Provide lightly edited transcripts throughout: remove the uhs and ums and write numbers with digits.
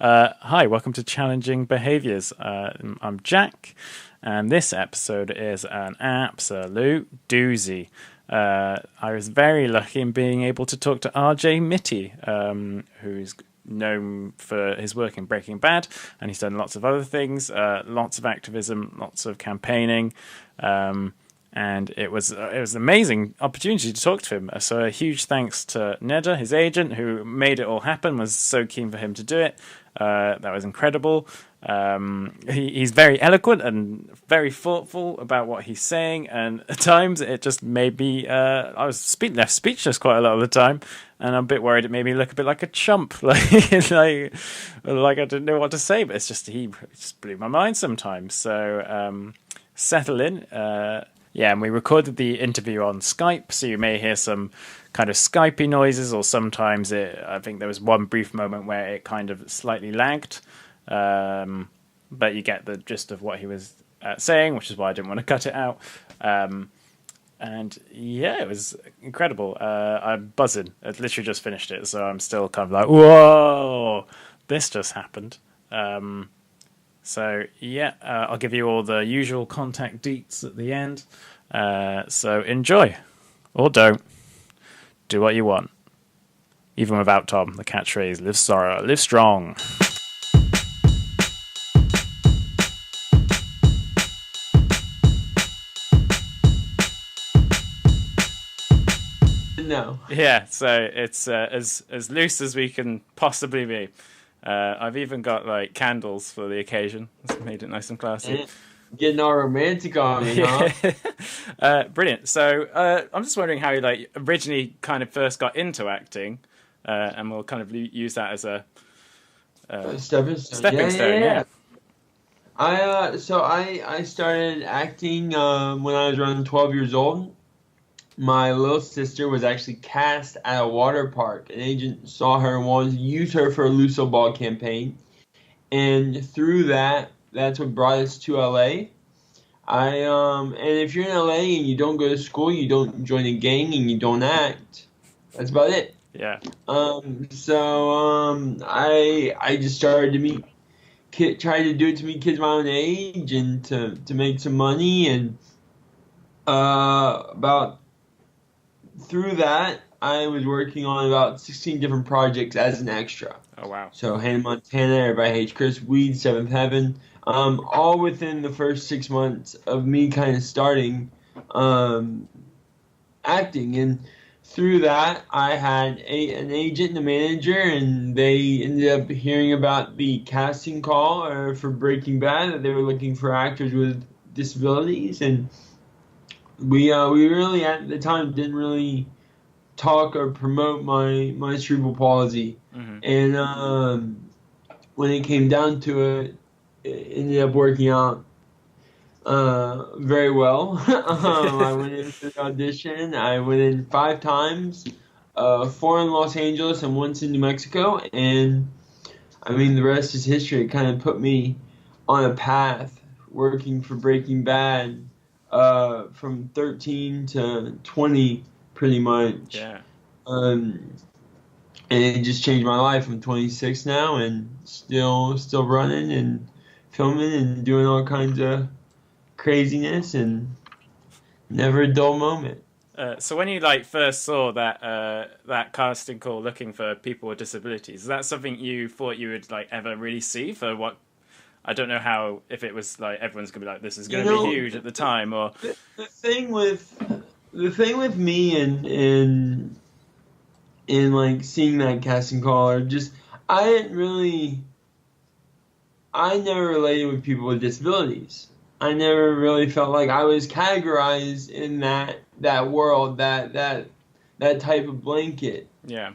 Hi, welcome to Challenging Behaviours. I'm Jack, and this episode is an absolute doozy. I was very lucky in being able to talk to RJ Mitte, who's known for his work in Breaking Bad, and he's done lots of other things, lots of activism, lots of campaigning. And it was an amazing opportunity to talk to him. So a huge thanks to Neda, his agent, who made it all happen, was so keen for him to do it. That was incredible. He's very eloquent and very thoughtful about what he's saying, and at times it just made me I was left speechless quite a lot of the time, and I'm a bit worried it made me look a bit like a chump, like I didn't know what to say. But it's just he just blew my mind sometimes. So settle in. Yeah, and we recorded the interview on Skype, so you may hear some kind of Skypey noises, or sometimes I think there was one brief moment where it kind of slightly lagged. But you get the gist of what he was saying, which is why I didn't want to cut it out. And yeah, it was incredible. I'm buzzing. I literally just finished it, so I'm still kind of like, whoa, this just happened. So yeah, I'll give you all the usual contact deets at the end. So enjoy, or don't. Do what you want. Even without Tom, the catchphrase, live sorrow, live strong. No. Yeah, so it's as loose as we can possibly be. I've even got like candles for the occasion. It's made it nice and classy. Getting all romantic on me, huh? Brilliant. So I'm just wondering how you like originally kind of first got into acting, and we'll kind of use that as a Stepping stepping stone. Yeah. I started acting when I was around 12 years old. My little sister was actually cast at a water park. An agent saw her and wanted to use her for a Lucille Ball campaign. And through that's what brought us to LA. And if you're in LA and you don't go to school, you don't join a gang, and you don't act, that's about it. Yeah. I just started to tried to do it to meet kids my own age and to make some money, and through that, I was working on about 16 different projects as an extra. Oh, wow. So Hannah Montana, Everybody Hates Chris, Weed, Seventh Heaven, all within the first 6 months of me kind of starting acting. And through that, I had an agent and a manager, and they ended up hearing about the casting call for Breaking Bad, that they were looking for actors with disabilities. And we really at the time didn't really talk or promote my cerebral palsy. Mm-hmm. And when it came down to it, it ended up working out very well. I went into the audition. I went in 5 times, 4 in Los Angeles and once in New Mexico. And I mean, the rest is history. It kind of put me on a path working for Breaking Bad from 13 to 20, pretty much. Yeah. And it just changed my life. I'm 26 now, and still running and filming and doing all kinds of craziness, and never a dull moment. So when you like first saw that casting call looking for people with disabilities, is that something you thought you would like ever really see? For what, I don't know how, if it was like everyone's gonna be like, this is gonna be huge at the time, or the thing with me and like seeing that casting call, or just I never related with people with disabilities. I never really felt like I was categorized in that world, that type of blanket. Yeah.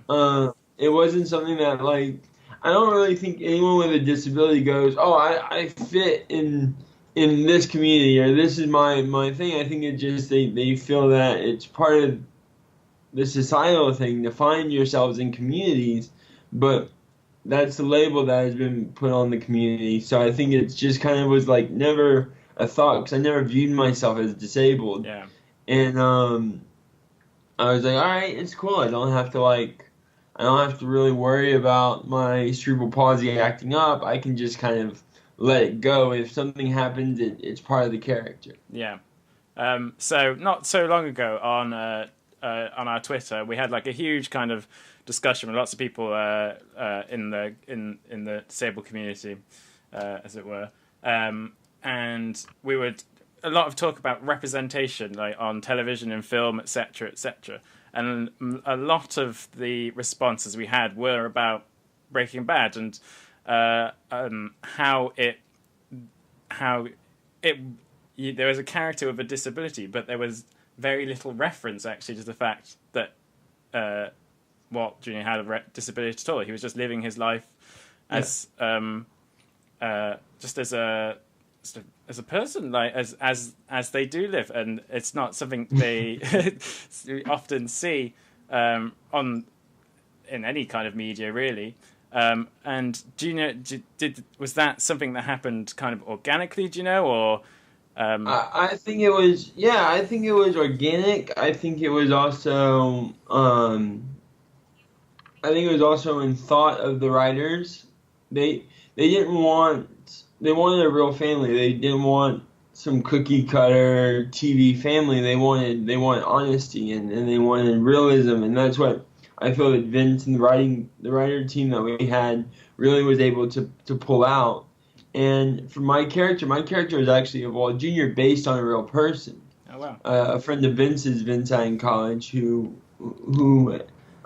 It wasn't something that, like, I don't really think anyone with a disability goes, oh, I fit in this community, or this is my thing. I think it just they feel that it's part of the societal thing to find yourselves in communities, but that's the label that has been put on the community. So I think it's just kind of was like never a thought, because I never viewed myself as disabled. Yeah. And I was like, all right, it's cool. I don't have to like I don't have to really worry about my cerebral palsy acting up. I can just kind of let it go. If something happens, it's part of the character. Yeah. So not so long ago on our Twitter, we had like a huge kind of discussion with lots of people in the disabled community, as it were, and we would a lot of talk about representation, like on television and film, etc., etc. And a lot of the responses we had were about Breaking Bad and how it there was a character with a disability, but there was very little reference actually to the fact that Walt Jr. had a disability at all. He was just living his life as just as a person, like as they do live, and it's not something they often see on in any kind of media, really. And do you know? Was that something that happened kind of organically? Do you know, or? I think it was, yeah, I think it was organic. I think it was also, I think it was also in thought of the writers. They didn't want, they wanted a real family. They didn't want some cookie cutter TV family. They wanted honesty and they wanted realism, and that's what I feel that Vince and the writer team that we had really was able to pull out. And for my character is actually of Walt Jr. based on a real person. Oh wow! A friend of Vince's, Vince in college, who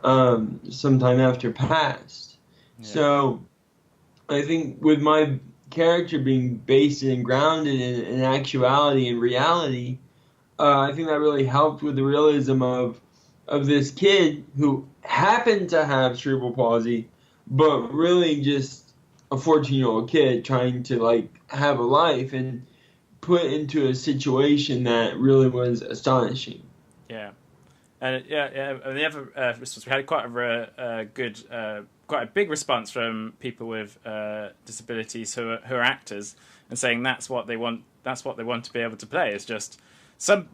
sometime after passed. Yeah. So I think with my character being based and grounded in actuality and reality, I think that really helped with the realism of this kid who happened to have cerebral palsy, but really just a 14-year-old kid trying to like have a life and put into a situation that really was astonishing. Yeah, and And the other response, we had quite a good, quite a big response from people with disabilities who are actors, and saying that's what they want. That's what they want to be able to play. It's just some.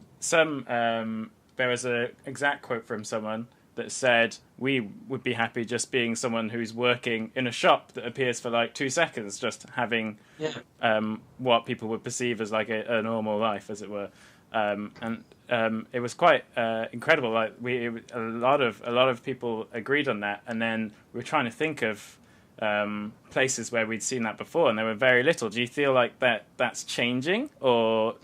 There was an exact quote from someone that said, we would be happy just being someone who's working in a shop that appears for like 2 seconds, just having what people would perceive as like a normal life, as it were. It was quite incredible. Like a lot of people agreed on that, and then we were trying to think of places where we'd seen that before, and there were very little. Do you feel like that's changing, or?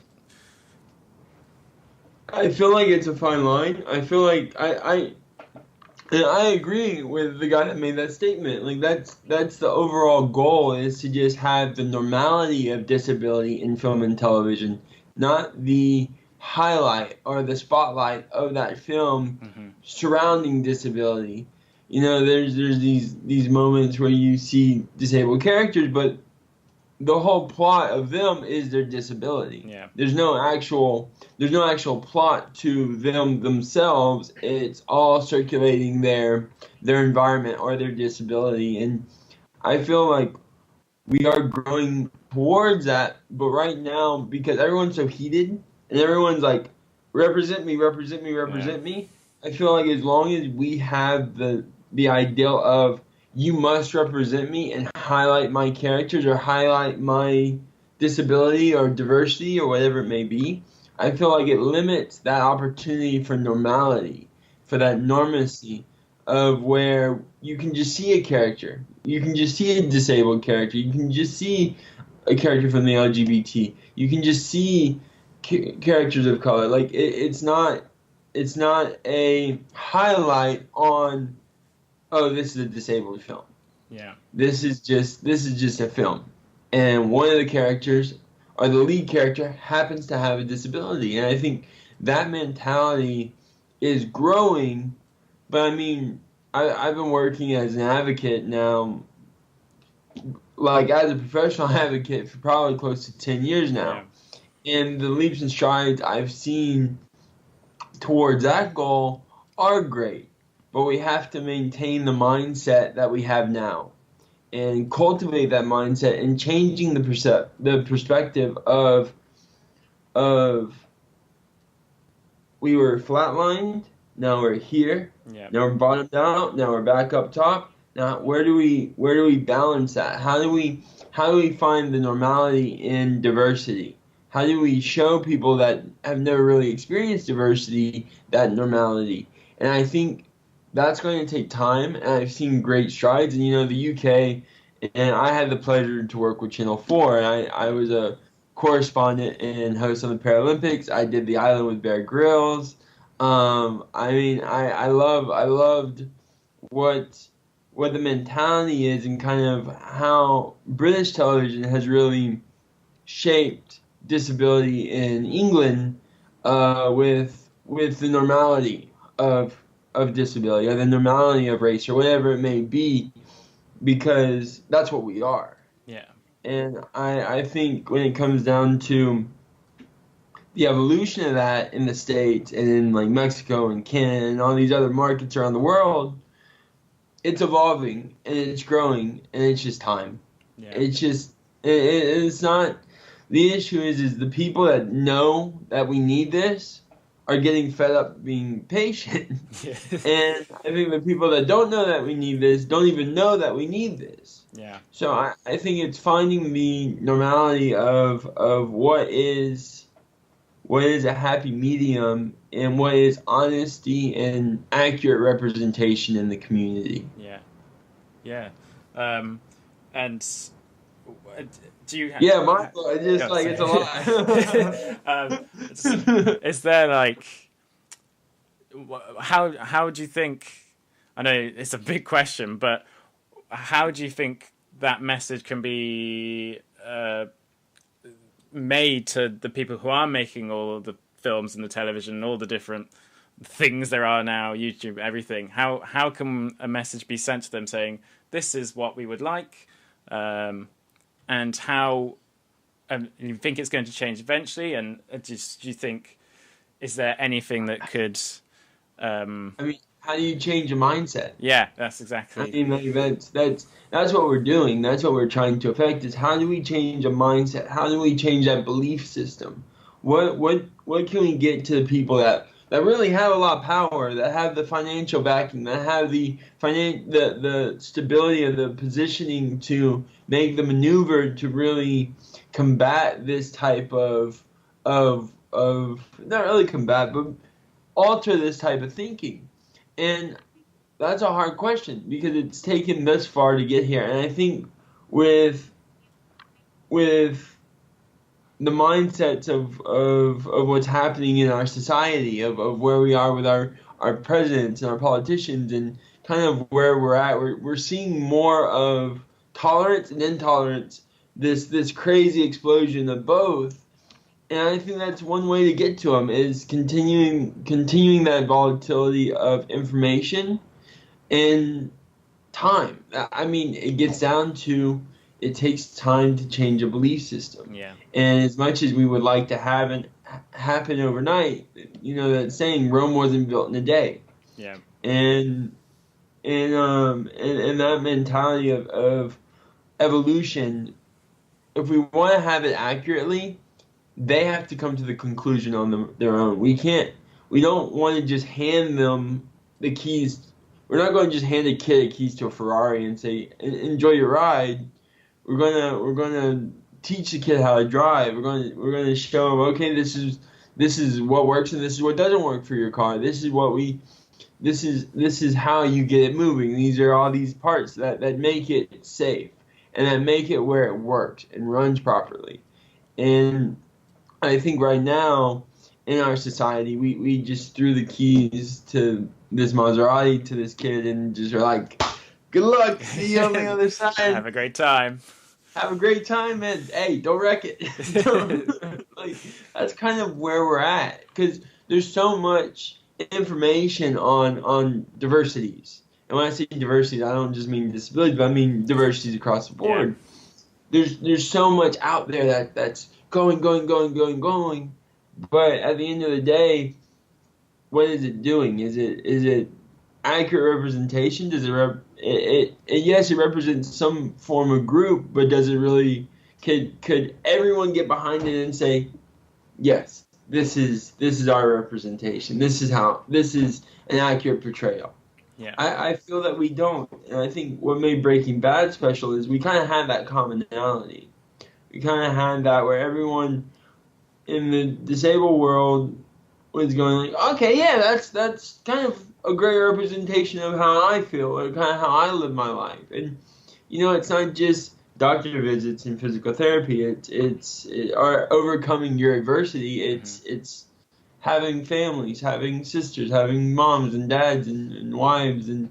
I feel like it's a fine line. I feel like and I agree with the guy that made that statement. Like that's the overall goal, is to just have the normality of disability in film and television, not the highlight or the spotlight of that film surrounding disability. You know, there's these moments where you see disabled characters, but the whole plot of them is their disability. Yeah. There's no actual plot to them themselves. It's all circulating their environment or their disability. And I feel like we are growing towards that, but right now, because everyone's so heated and everyone's like, represent me, represent me, represent me, I feel like as long as we have the ideal of you must represent me and highlight my characters or highlight my disability or diversity or whatever it may be, I feel like it limits that opportunity for normality, for that normacy of where you can just see a character. You can just see a disabled character. You can just see a character from the LGBT. You can just see characters of color. Like it's not a highlight on, oh, this is a disabled film. Yeah. This is just a film. And one of the characters, or the lead character, happens to have a disability. And I think that mentality is growing. But I mean, I've been working as an advocate now, like as a professional advocate, for probably close to 10 years now. Yeah. And the leaps and strides I've seen towards that goal are great. But we have to maintain the mindset that we have now and cultivate that mindset and changing the perspective of we were flatlined Now we're here. Yeah. Now we're bottomed out. Now we're back up top. Now where do we balance that? How do we find the normality in diversity? How do we show people that have never really experienced diversity that normality? And I think that's going to take time. And I've seen great strides. And the UK, and I had the pleasure to work with Channel 4. And I was a correspondent and host on the Paralympics. I did The Island with Bear Grylls. I loved what the mentality is and kind of how British television has really shaped disability in England with the normality of disability or the normality of race or whatever it may be, because that's what we are. Yeah. And I think when it comes down to the evolution of that in the States and in like Mexico and Canada and all these other markets around the world, it's evolving and it's growing and it's just time. Yeah. It's not, the issue is the people that know that we need this are getting fed up being patient. Yeah. And I think the people that don't know that we need this don't even know that we need this. Yeah. So I think it's finding the normality of what is a happy medium and what is honesty and accurate representation in the community. Yeah. Yeah. And do you have... Yeah, Michael, I just like it's a lot. Is there like, how do you think, I know it's a big question, but how do you think that message can be made to the people who are making all of the films and the television and all the different things there are now, YouTube, everything? How can a message be sent to them saying, this is what we would like, and how you think it's going to change eventually? And do you think, is there anything that could... I mean, how do you change a mindset? Yeah, that's exactly... I mean, that's what we're doing. That's what we're trying to affect, is how do we change a mindset? How do we change that belief system? What can we get to the people that really have a lot of power, that have the financial backing, that have the stability of the positioning to make the maneuver to really combat this type of not really combat, but alter this type of thinking? And that's a hard question because it's taken this far to get here. And I think with the mindsets of what's happening in our society, of where we are with our presidents and our politicians and kind of where we're at, we're seeing more of tolerance and intolerance, this crazy explosion of both. And I think that's one way to get to them, is continuing that volatility of information and time. I mean, it gets down to, it takes time to change a belief system. Yeah. And as much as we would like to have it happen overnight, that saying, Rome wasn't built in a day. Yeah. And that mentality of evolution, if we want to have it accurately, they have to come to the conclusion on their own. We don't want to just hand them the keys. We're not going to just hand a kid keys to a Ferrari and say, enjoy your ride. We're gonna teach the kid how to drive. We're gonna show him, okay, this is what works and this is what doesn't work for your car. This is how you get it moving. These are all these parts that make it safe and that make it where it works and runs properly. And I think right now in our society, we just threw the keys to this Maserati to this kid and just are like, good luck, see you on the other side. Have a great time. Have a great time, man. Hey, don't wreck it. Like, that's kind of where we're at, because there's so much information on diversities. And when I say diversity, I don't just mean disability, but I mean diversities across the board. Yeah. There's so much out there that's going. But at the end of the day, what is it doing? Is it accurate representation? Does yes, it represents some form of group, but does it really, could everyone get behind it and say, yes, this is our representation. This is an accurate portrayal. Yeah. I feel that we don't, and I think what made Breaking Bad special is we kind of had that commonality. We kind of had that where everyone in the disabled world was going like, okay, yeah, that's kind of a great representation of how I feel, or kind of how I live my life. And it's not just doctor visits and physical therapy. It's overcoming your adversity. It's having families, having sisters, having moms and dads and wives, and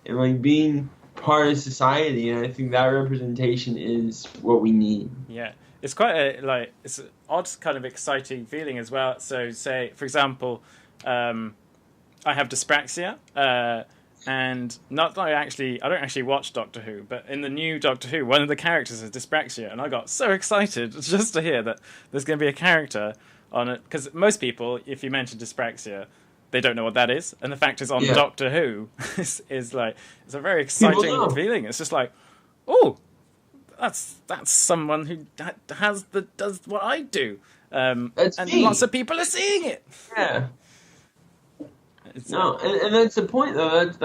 like being part of society. And I think that representation is what we need. Yeah. It's quite it's an odd kind of exciting feeling as well. So say, for example, I have dyspraxia, and I don't actually watch Doctor Who, but in the new Doctor Who, one of the characters is dyspraxia, and I got so excited just to hear that there's going to be a character on it, because most people, if you mention dyspraxia, they don't know what that is, and the fact is on Doctor Who is like, it's a very exciting feeling. It's just like, oh, that's someone who does what I do, and me. Lots of people are seeing it. Yeah. And that's the point, though. That's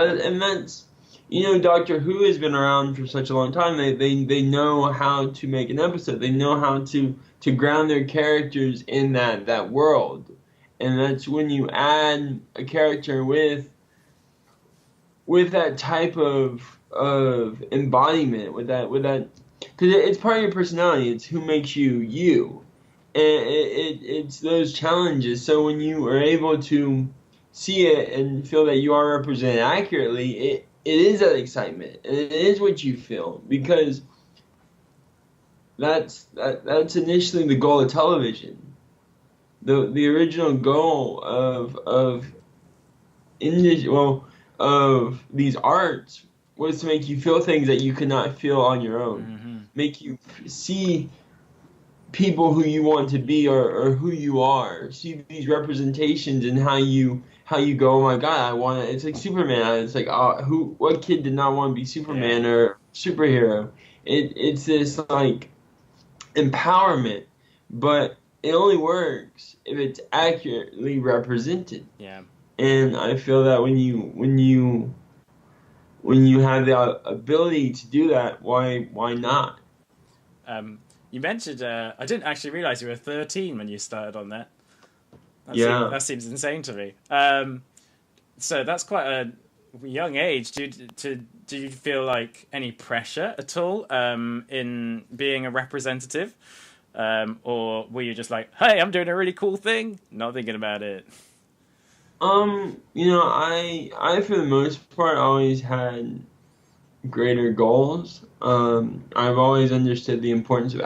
Doctor Who has been around for such a long time. They know how to make an episode. They know how to ground their characters in that world, and that's when you add a character with that type of embodiment, with that, because it's part of your personality. It's who makes you, and it's those challenges. So when you are able to see it and feel that you are represented accurately, it is that excitement, and it is what you feel, because that's initially the goal of television. The original goal of these arts was to make you feel things that you could not feel on your own. Mm-hmm. Make you see people who you want to be, or who you are. See these representations and how you go, oh my God, it's like Superman. It's like, what kid did not want to be Superman or superhero? It's this like empowerment, but it only works if it's accurately represented. Yeah. And I feel that when you have the ability to do that, why not? You mentioned, I didn't actually realize you were 13 when you started on that. That seems insane to me. So that's quite a young age. Do you feel like any pressure at all in being a representative? Or were you just like, hey, I'm doing a really cool thing, not thinking about it? I for the most part always had greater goals. I've always understood the importance of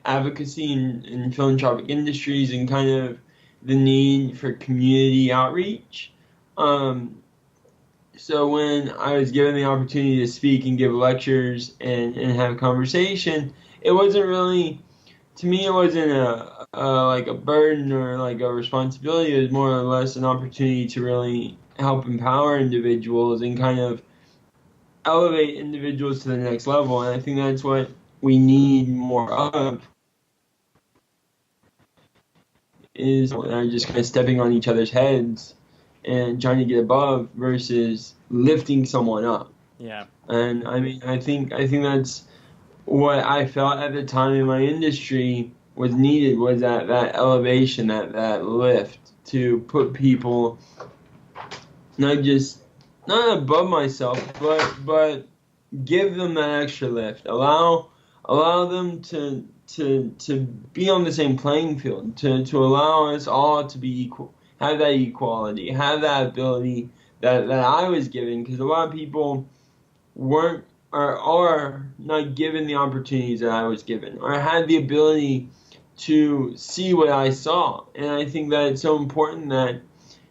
advocacy in philanthropic industries, and kind of the need for community outreach. So when I was given the opportunity to speak and give lectures and have conversation, it wasn't really, to me, it wasn't like a burden or like a responsibility. It was more or less an opportunity to really help empower individuals and kind of elevate individuals to the next level. And I think that's what we need more of, is just kind of stepping on each other's heads and trying to get above versus lifting someone up. Yeah. And I mean, I think that's what I felt at the time in my industry was needed, was that elevation, that lift to put people not above myself, but give them that extra lift. Allow them to be on the same playing field, to allow us all to be equal, have that equality, have that ability that I was given, because a lot of people weren't or are not given the opportunities that I was given, or had the ability to see what I saw. And I think that it's so important that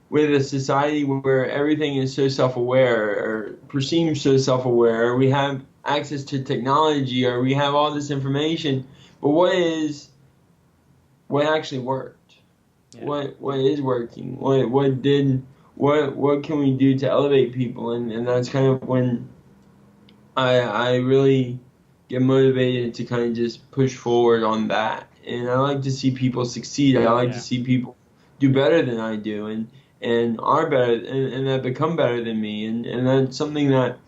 with a society where everything is so self-aware, or perceived so self-aware, or we have access to technology, or we have all this information, but what actually worked? Yeah. What is working? What can we do to elevate people? And that's kind of when I really get motivated to kind of just push forward on that. And I like to see people succeed. I like to see people do better than I do, and are better, and that become better than me, and that's something that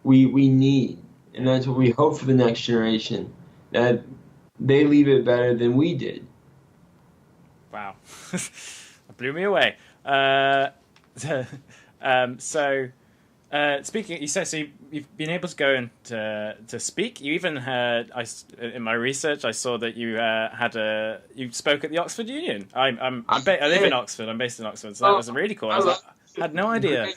we need, and that's what we hope for the next generation, that they leave it better than we did. Wow, that blew me away. So speaking, you said so you've been able to go and to speak. You even had in my research I saw that you spoke at the Oxford Union. I live in Oxford. I'm based in Oxford, so that was really cool. I had no idea.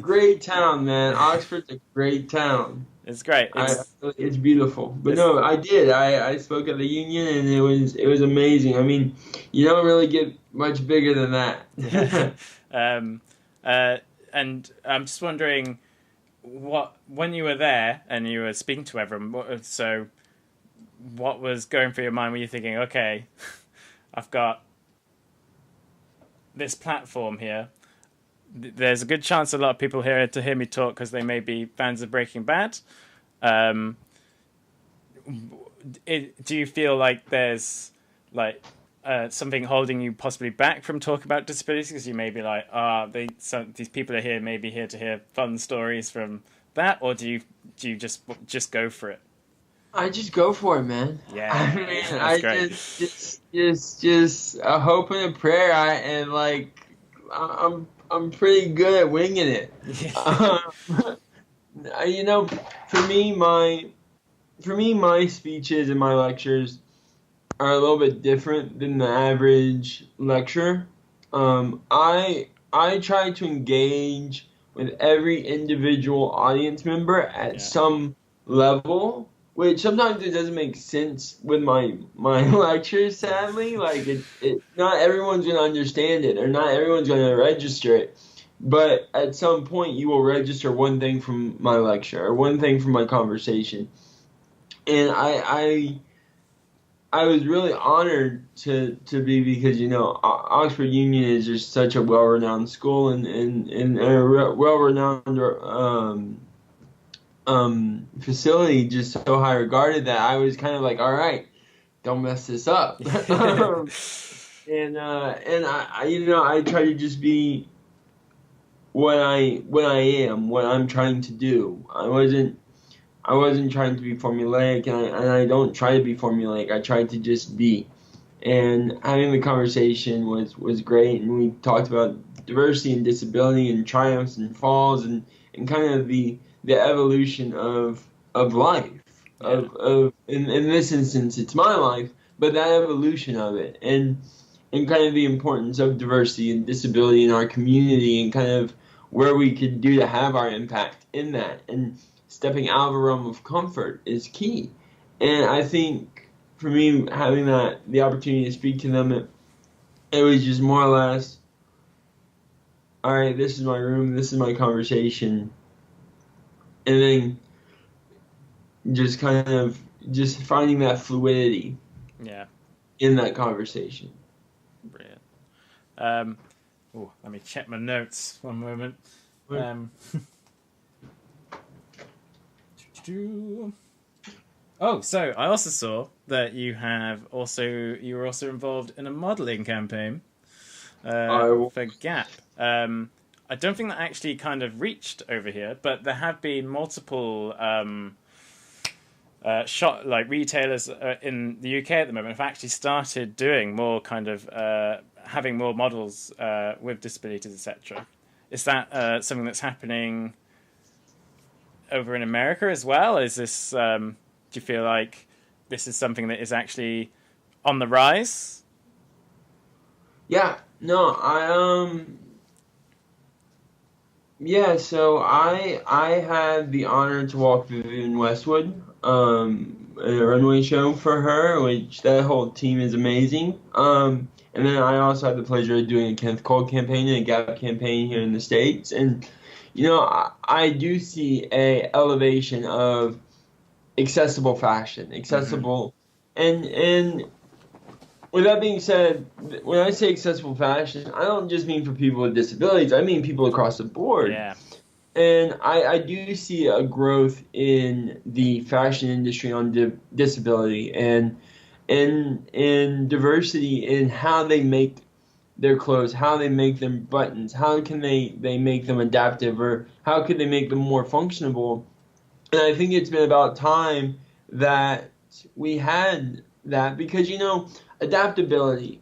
Great town, man. Oxford's a great town. It's great. It's beautiful. But no, I did. I spoke at the union, and it was amazing. I mean, you don't really get much bigger than that. And I'm just wondering, when you were there and you were speaking to everyone, what was going through your mind? Were you thinking, okay, I've got this platform here. There's a good chance a lot of people here to hear me talk because they may be fans of Breaking Bad. Do you feel like there's something holding you possibly back from talking about disabilities because you may be like, these people are here, maybe here to hear fun stories from that, or do you just go for it? I just go for it, man. Yeah, I mean, just a hope and a prayer. I'm pretty good at winging it. You know, for me, my speeches and my lectures are a little bit different than the average lecture. I try to engage with every individual audience member at some level, which sometimes it doesn't make sense with my lectures, sadly. Like, not everyone's going to understand it, or not everyone's going to register it. But at some point, you will register one thing from my lecture, or one thing from my conversation. And I was really honored to be, because, you know, Oxford Union is just such a well-renowned school, and a well-renowned facility, just so high regarded, that I was kind of like, all right, don't mess this up. and I you know, I try to just be what I am, what I'm trying to do. I wasn't trying to be formulaic, and I don't try to be formulaic. I tried to just be. And having the conversation was great, and we talked about diversity and disability and triumphs and falls, and kind of the evolution of life. Of in this instance, it's my life, but that evolution of it, and kind of the importance of diversity and disability in our community, and kind of where we could do to have our impact in that. And stepping out of a realm of comfort is key. And I think for me, having the opportunity to speak to them, it was just more or less, all right, this is my room, this is my conversation. And then just kind of just finding that fluidity in that conversation. Brilliant. Let me check my notes. One moment. So I also saw that you were also involved in a modelling campaign for Gap. I don't think that actually kind of reached over here, but there have been multiple retailers in the UK at the moment have actually started doing more kind of having more models with disabilities, etc. Is that something that's happening over in America as well? Is this do you feel like this is something that is actually on the rise? Yeah, no, so I had the honor to walk Vivian Westwood in a runway show for her, which that whole team is amazing. And then I also had the pleasure of doing a Kenneth Cole campaign and a Gap campaign here in the States. And, you know, I do see a elevation of accessible fashion, and with that being said, when I say accessible fashion, I don't just mean for people with disabilities. I mean people across the board. Yeah. And I do see a growth in the fashion industry on disability, and diversity in how they make their clothes, how they make them buttons, how can they make them adaptive, or how could they make them more functionable. And I think it's been about time that we had that, because adaptability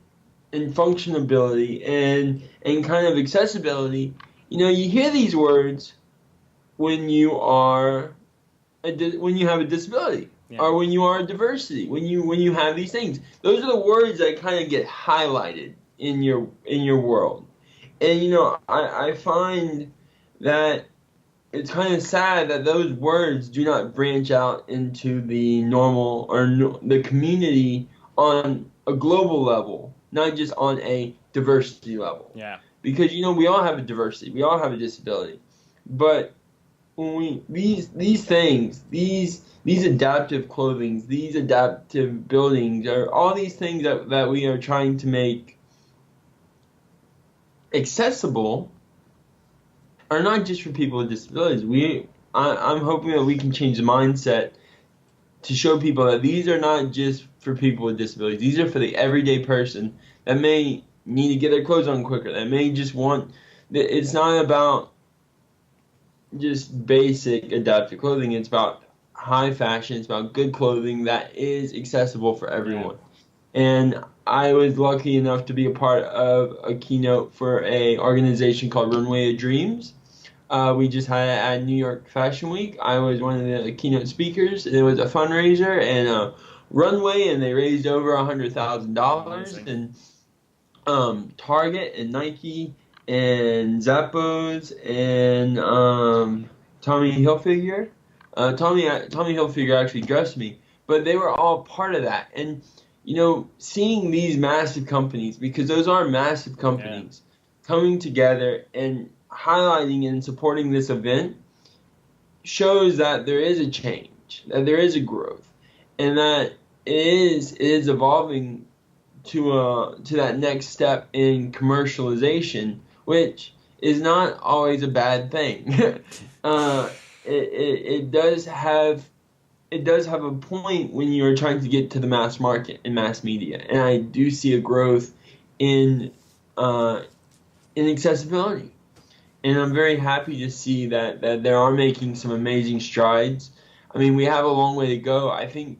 and functionability and kind of accessibility, you hear these words when you are when you have a disability, Yeah. or when you are a diversity, when you have these things. Those are the words that kind of get highlighted in your world. And I find that it's kind of sad that those words do not branch out into the normal or the community on a global level, not just on a diversity level. Yeah. Because we all have a diversity, we all have a disability, but when these things, these adaptive clothings, these adaptive buildings, are all these things that we are trying to make accessible, are not just for people with disabilities. I'm hoping that we can change the mindset to show people that these are not just for people with disabilities. These are for the everyday person that may need to get their clothes on quicker, that may just want. It's not about just basic adaptive clothing. It's about high fashion. It's about good clothing that is accessible for everyone. Yeah. And I was lucky enough to be a part of a keynote for a organization called Runway of Dreams. We just had it at New York Fashion Week. I was one of the keynote speakers. It was a fundraiser and a runway, and they raised over $100,000. And Target and Nike and Zappos and Tommy Hilfiger. Tommy Hilfiger actually dressed me, but they were all part of that. And seeing these massive companies, because those are massive companies, coming together and highlighting and supporting this event, shows that there is a change, that there is a growth, and that it is evolving to that next step in commercialization, which is not always a bad thing. It does have a point when you're trying to get to the mass market and mass media, and I do see a growth in accessibility, and I'm very happy to see that they are making some amazing strides. I mean, we have a long way to go. I think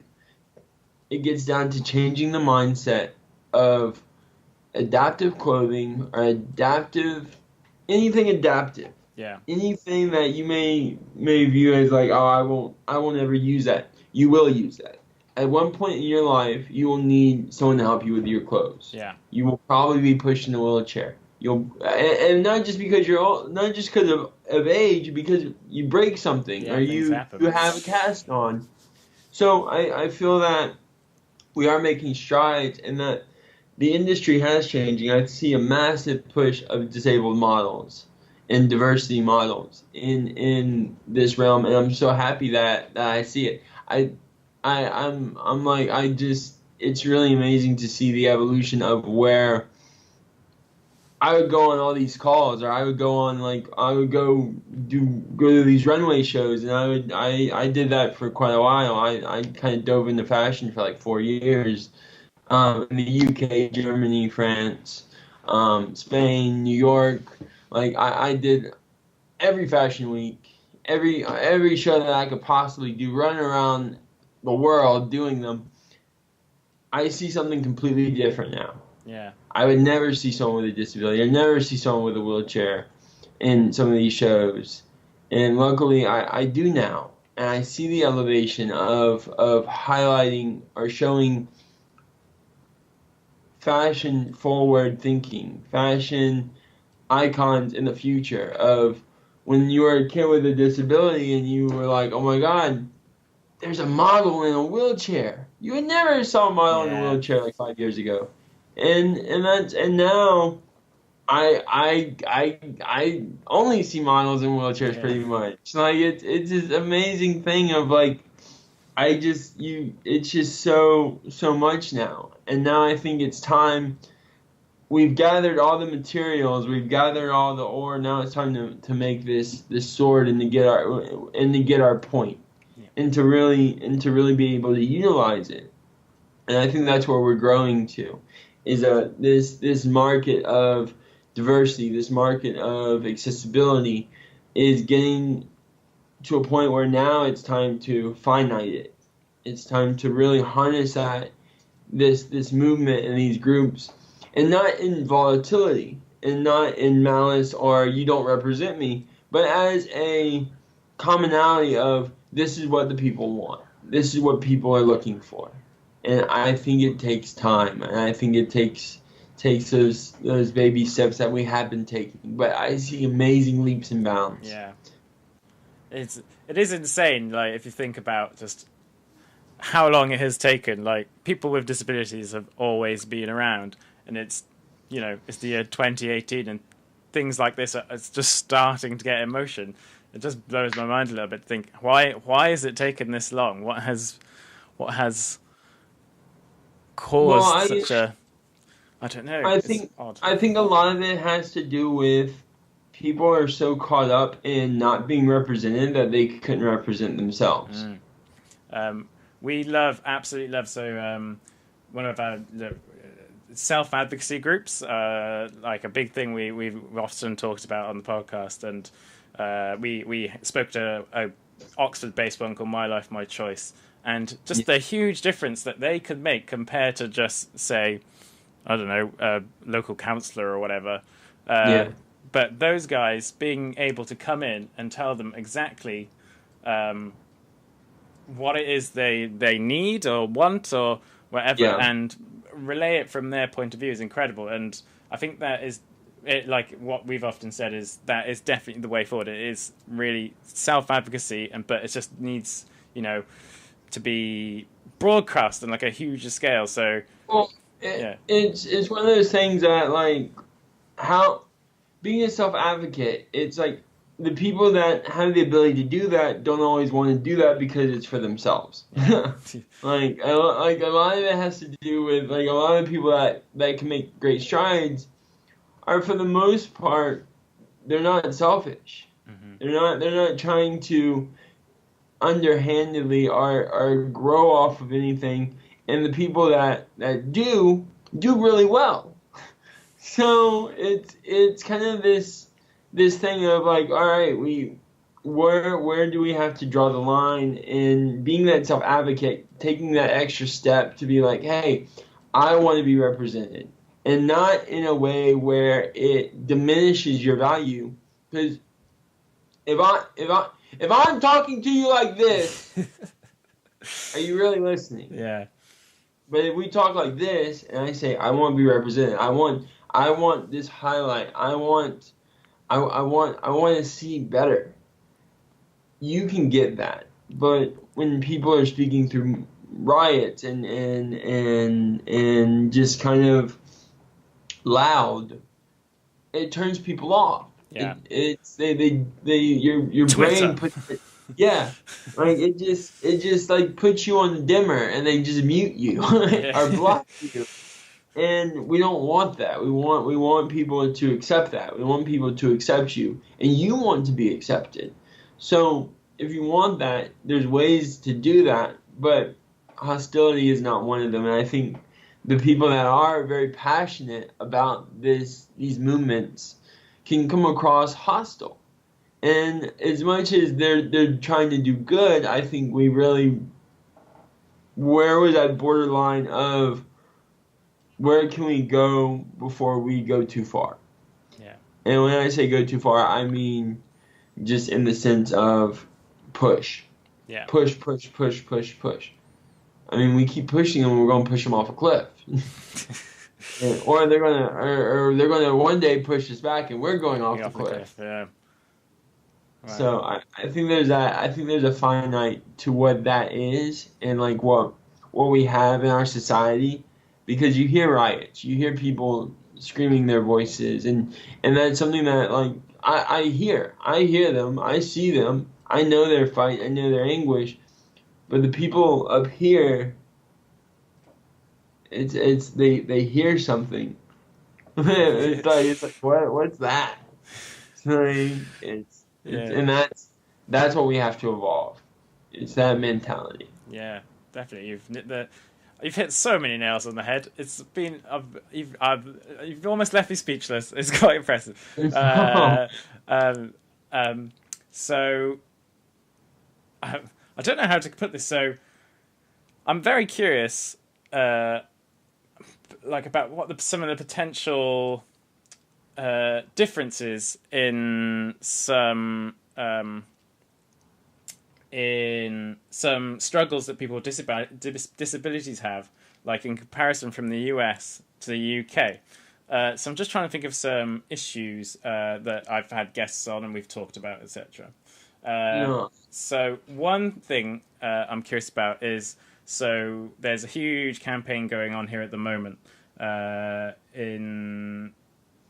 it gets down to changing the mindset of adaptive clothing, or anything adaptive. Yeah. Anything that you may view as like, oh, I won't ever use that. You will use that. At one point in your life, you will need someone to help you with your clothes. Yeah. You will probably be pushed in a wheelchair. And not just because you're old, not just because of age, because you break something, or you have a cast on. So I feel that we are making strides, and that the industry has changing. I see a massive push of disabled models and diversity models in this realm, and I'm so happy that I see it. It's really amazing to see the evolution of where I would go on all these calls, or I would go go to these runway shows, and I did that for quite a while. I kind of dove into fashion for like 4 years. In the UK, Germany, France, Spain, New York. Like I did every fashion week, every show that I could possibly do, running around the world doing them. I see something completely different now. Yeah. I would never see someone with a disability. I'd never see someone with a wheelchair in some of these shows. And luckily I do now. And I see the elevation of highlighting or showing fashion forward thinking, fashion icons in the future, of when you were a kid with a disability and you were like, oh my God, there's a model in a wheelchair. You would never saw a model in a wheelchair like 5 years ago. And now I only see models in wheelchairs pretty much. Like it's this amazing thing of like, it's just so much now. And now I think it's time. We've gathered all the materials, we've gathered all the ore. Now it's time to make this sword and to get our point, and to really be able to utilize it. And I think that's where we're growing to. this market of diversity, this market of accessibility is getting to a point where now it's time to finite it. It's time to really harness that this movement and these groups, and not in volatility and not in malice or you don't represent me, but as a commonality of this is what the people want. This is what people are looking for. And I think it takes time, and I think it takes those baby steps that we have been taking. But I see amazing leaps and bounds. Yeah. It is insane, like, if you think about just how long it has taken. Like, people with disabilities have always been around, and it's the year 2018, and things like this it's just starting to get in motion. It just blows my mind a little bit to think why has it taken this long? What has caused such a, I don't know. I think a lot of it has to do with people are so caught up in not being represented that they couldn't represent themselves. We absolutely love. So one of our self-advocacy groups, like a big thing we've often talked about on the podcast, and we spoke to a Oxford-based one called My Life, My Choice, and just the huge difference that they could make compared to just, say, I don't know, a local councillor or whatever. But those guys being able to come in and tell them exactly what it is they need or want or whatever, and relay it from their point of view is incredible. And I think that is it. Like what we've often said is that is definitely the way forward. It is really self-advocacy, but it just needs to be broadcast on like a huger scale. So it's one of those things that, like, how being a self-advocate, it's like the people that have the ability to do that don't always want to do that because it's for themselves. like a lot of it has to do with, like, a lot of people that can make great strides are, for the most part, they're not selfish. Mm-hmm. They're not trying to underhandedly or grow off of anything, and the people that do really well. So it's kind of this thing of, like, all right, where do we have to draw the line in being that self-advocate, taking that extra step to be like, hey, I want to be represented, and not in a way where it diminishes your value. Because if I'm talking to you like this, are you really listening? Yeah. But if we talk like this, and I say I want to be represented, I want this highlight, I want to see better. You can get that, but when people are speaking through riots and just kind of loud, it turns people off. Yeah, your brain puts it. Yeah, like it just like puts you on the dimmer, and they just mute you or block you. And we don't want that. We want people to accept that. We want people to accept you, and you want to be accepted. So if you want that, there's ways to do that, but hostility is not one of them. And I think the people that are very passionate about these movements can come across hostile. And as much as they're trying to do good, I think we really, where was that borderline of where can we go before we go too far? Yeah. And when I say go too far, I mean just in the sense of push. Yeah. Push. I mean, we keep pushing them, we're going to push them off a cliff. Or they're gonna one day push us back, and we're going off the cliff. Yeah. Right. So I think there's that. I think there's a finite to what that is, and like what we have in our society, because you hear riots, you hear people screaming their voices, and that's something that, like, I hear them, I see them, I know their fight, I know their anguish, but the people up here, they hear something. it's like what's that? And that's what we have to evolve. It's that mentality. Yeah, definitely. You've You've hit so many nails on the head. It's been you've almost left me speechless. It's quite impressive. Um, so I don't know how to put this. So I'm very curious, like about what some of the potential differences in some struggles that people with disabilities have, like in comparison from the US to the UK. So I'm just trying to think of some issues that I've had guests on and we've talked about, etc. So one thing I'm curious about is, so there's a huge campaign going on here at the moment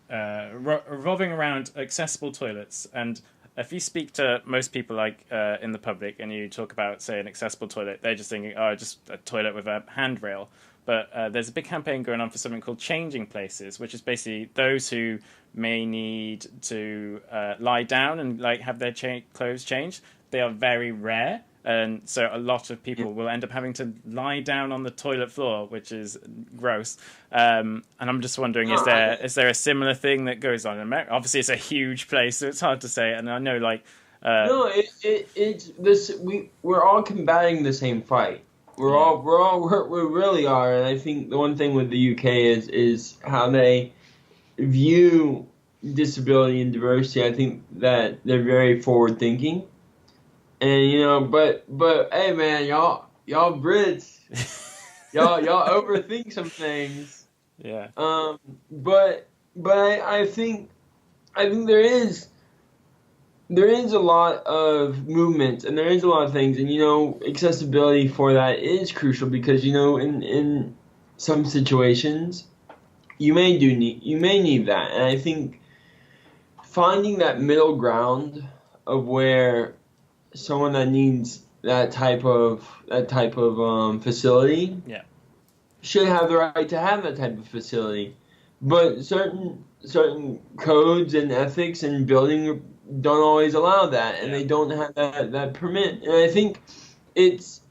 revolving around accessible toilets. And if you speak to most people like in the public and you talk about, say, an accessible toilet, they're just thinking, oh, just a toilet with a handrail. But there's a big campaign going on for something called changing places, which is basically those who may need to lie down and like have their clothes changed. They are very rare. And so a lot of people will end up having to lie down on the toilet floor, which is gross. And I'm just wondering, is there a similar thing that goes on in America? Obviously, it's a huge place, so it's hard to say. And I know, like, it's this. We're all combating the same fight. We really are. And I think the one thing with the UK is how they view disability and diversity. I think that they're very forward thinking. And but hey man, y'all Brits, y'all overthink some things. Yeah. But I think there is a lot of movement and there is a lot of things, and accessibility for that is crucial because in some situations you may need that, and I think finding that middle ground of where someone that needs that type of facility should have the right to have that type of facility, but certain codes and ethics and building don't always allow that, and they don't have that permit. And I think it's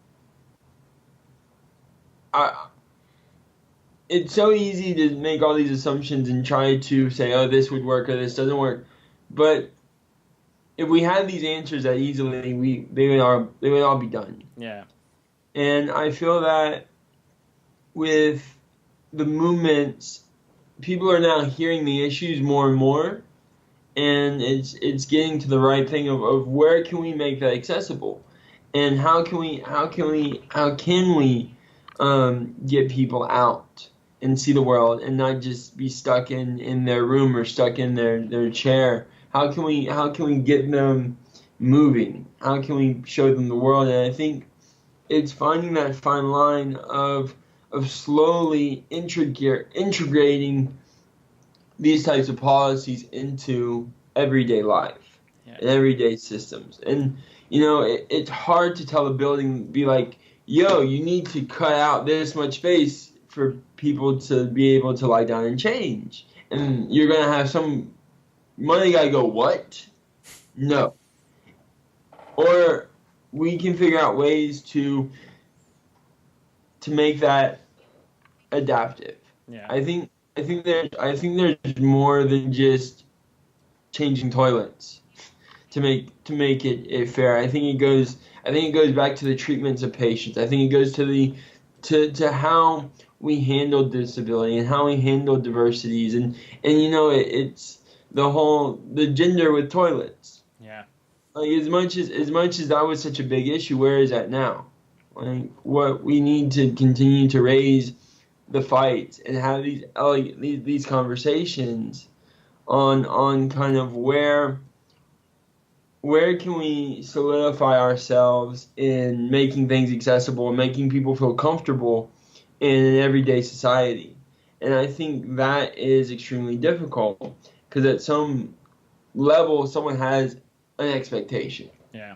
so easy to make all these assumptions and try to say, oh, this would work or this doesn't work, but if we had these answers that easily, they would all be done. Yeah. And I feel that with the movements, people are now hearing the issues more and more, and it's getting to the right thing of where can we make that accessible, and how can we get people out and see the world and not just be stuck in their room or stuck in their chair. How can we get them moving? How can we show them the world? And I think it's finding that fine line of slowly integrating these types of policies into everyday life and everyday systems. And it's hard to tell a building, be like, yo, you need to cut out this much space for people to be able to lie down and change. And you're gonna have some money guy go, what? No. Or we can figure out ways to make that adaptive. Yeah. I think there's more than just changing toilets to make it fair. I think it goes back to the treatments of patients. I think it goes to to how we handle disability and how we handle diversities, and it's the gender with toilets. Yeah. Like as much as that was such a big issue, where is that now? Like what we need to continue to raise the fight and have these conversations on kind of where can we solidify ourselves in making things accessible and making people feel comfortable in an everyday society. And I think that is extremely difficult because at some level someone has an expectation. Yeah.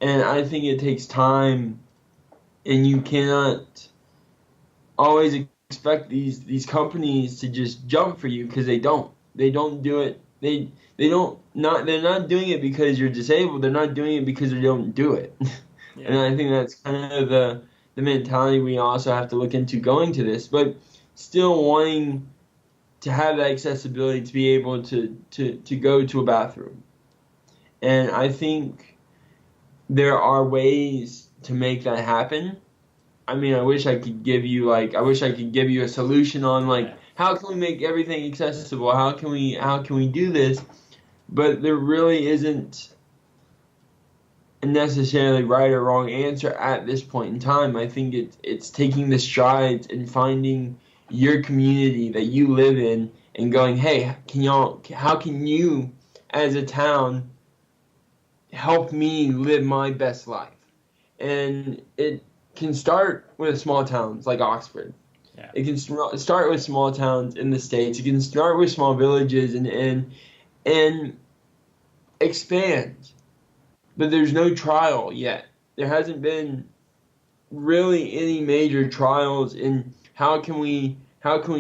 And I think it takes time, and you cannot always expect these companies to just jump for you because they don't do it. They're not doing it because you're disabled. They're not doing it because they don't do it. Yeah. And I think that's kind of the the mentality we also have to look into going to this, but still wanting to have that accessibility to be able to go to a bathroom. And I think there are ways to make that happen. I mean, I wish I could give you a solution on like how can we make everything accessible? How can we do this? But there really isn't a necessarily right or wrong answer at this point in time. I think it's taking the strides and finding your community that you live in and going, hey, how can you as a town help me live my best life? And it can start with small towns like Oxford. Yeah. It can start with small towns in the States. It can start with small villages and expand. But there's no trial yet. There hasn't been really any major trials in how can we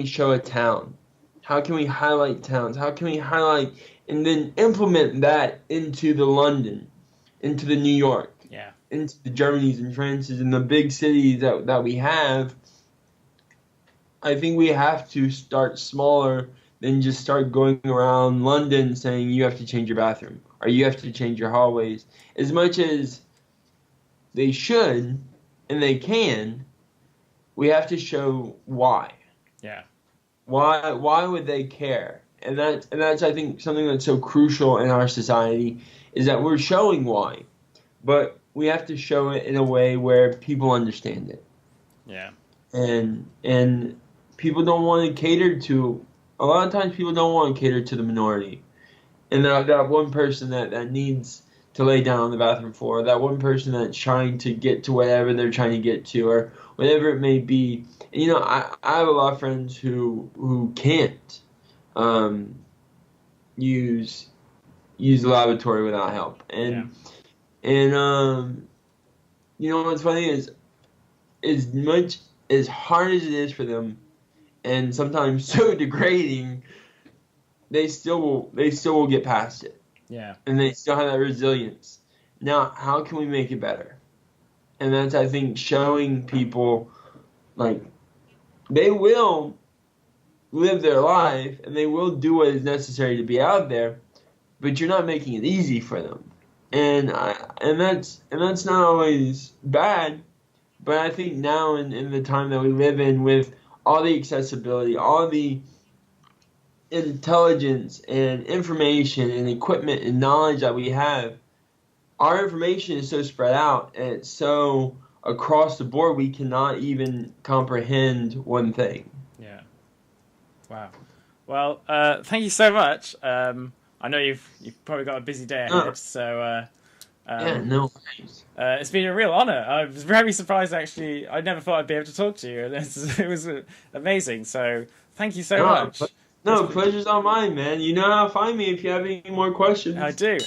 show a town? How can we highlight towns? How can we highlight and then implement that into the London, into the New York, into the Germanys and Frances and the big cities that we have? I think we have to start smaller than just start going around London saying you have to change your bathroom or you have to change your hallways. As much as they should and they can, we have to show why. Yeah. Why would they care? And that's I think something that's so crucial in our society is that we're showing why, but we have to show it in a way where people understand it. Yeah. And people don't want to cater to. A lot of times, people don't want to cater to the minority, and that one person that needs to lay down on the bathroom floor, that one person that's trying to get to whatever they're trying to get to, or whatever it may be. And, I have a lot of friends who can't use the lavatory without help, and what's funny is as much as hard as it is for them, and sometimes so degrading, they still will get past it. Yeah. And they still have that resilience. Now, how can we make it better? And that's, I think, showing people, like, they will live their life and they will do what is necessary to be out there, but you're not making it easy for them. And that's not always bad, but I think now in the time that we live in, with all the accessibility, all the intelligence and information and equipment and knowledge that we have, our information is so spread out and it's so across the board we cannot even comprehend one thing. Yeah. Wow. Well, thank you so much. I know you've probably got a busy day ahead, so no worries. It's been a real honor. I was very surprised, actually. I never thought I'd be able to talk to you. It was amazing. So thank you so much. Pleasure's all mine, man. You know how to find me if you have any more questions. I do.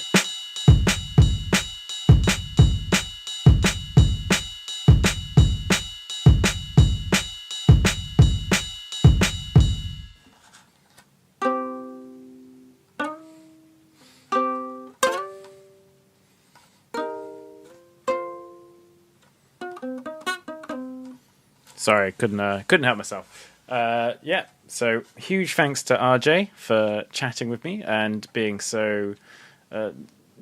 Sorry, couldn't help myself. So huge thanks to RJ for chatting with me and being so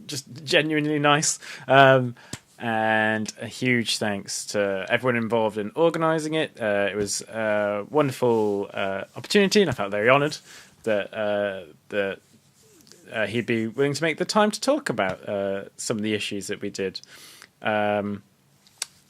just genuinely nice. And a huge thanks to everyone involved in organising it. It was a wonderful opportunity, and I felt very honoured that he'd be willing to make the time to talk about some of the issues that we did.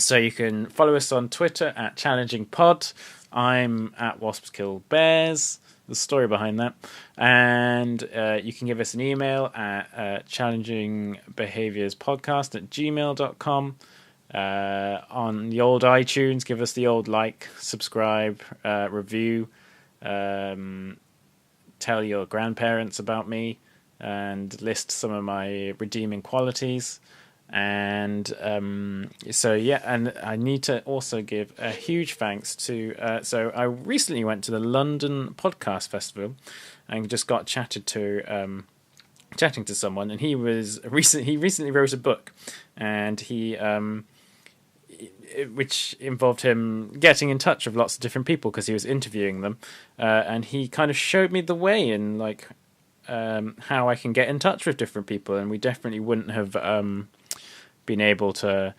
So you can follow us on Twitter at ChallengingPod. I'm at Wasps Kill Bears. The story behind that. And you can give us an email at challengingbehaviorspodcast@gmail.com. On the old iTunes, give us the old like, subscribe, review. Tell your grandparents about me and list some of my redeeming qualities. And and I need to also give a huge thanks to so I recently went to the London Podcast Festival and just got chatting to someone, and he recently wrote a book, and he which involved him getting in touch with lots of different people because he was interviewing them, and he kind of showed me the way in like how I can get in touch with different people, and we definitely wouldn't have been able to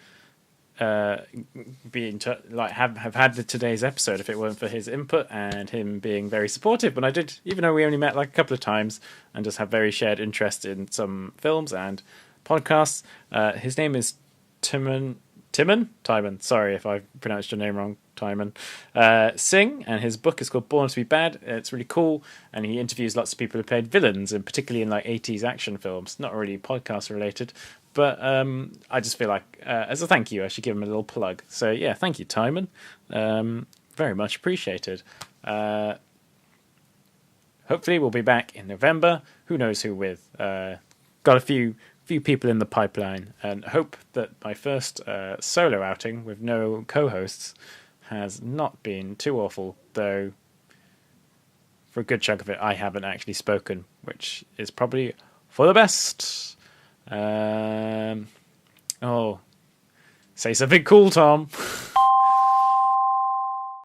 be in touch, like have had today's episode if it weren't for his input and him being very supportive. But I did, even though we only met like a couple of times and just have very shared interest in some films and podcasts. His name is Timon. Sorry if I pronounced your name wrong, Timon. Singh, and his book is called Born to Be Bad. It's really cool, and he interviews lots of people who played villains, and particularly in like 80s action films. Not really podcast related, but I just feel like as a thank you, I should give him a little plug. So yeah, thank you, Timon. Very much appreciated. Hopefully we'll be back in November. Who knows who with? Got a few people in the pipeline, and hope that my first solo outing with no co-hosts has not been too awful, though for a good chunk of it I haven't actually spoken, which is probably for the best. Say something cool, Tom.